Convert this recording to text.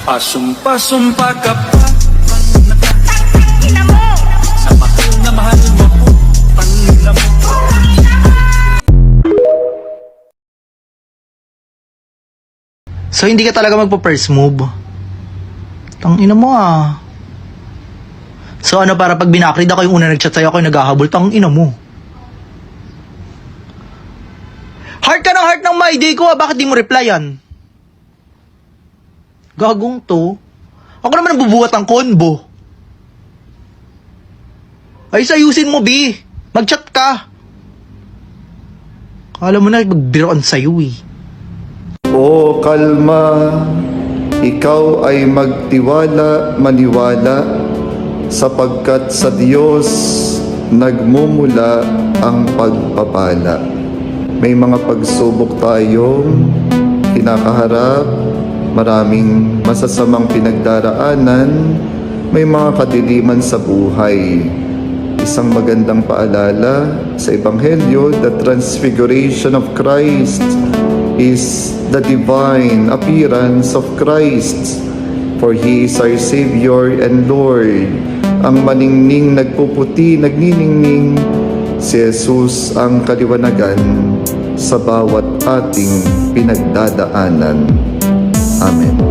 Pasumpa-sumpa ka pa. Sa mahal na mahal mo ko, pangina mo. So hindi ka talaga magpo-first move? Tangina mo ah. So ano, para pag binakrid ako yung una nagchat sa'yo, ako yung naghahabol, tangina mo. Heart ka ng heart ng my day ko ah, bakit di mo replyan? Gagong to. Ako naman nabubuhat ng konbo. Ay, sayusin mo, B. Mag-chat ka. Kala mo na, magbiroan sa'yo eh. O kalma, ikaw ay magtiwala, maniwala, sapagkat sa Diyos nagmumula ang pagpapala. May mga pagsubok tayong kinakaharap, maraming masasamang pinagdaraanan, may mga kadiliman sa buhay. Isang magandang paalala sa Ebanghelyo, the transfiguration of Christ is the divine appearance of Christ. For He is our Savior and Lord. Ang maningning nagpuputi, nagniningning, si Jesus ang kaliwanagan sa bawat ating pinagdadaanan. Amen.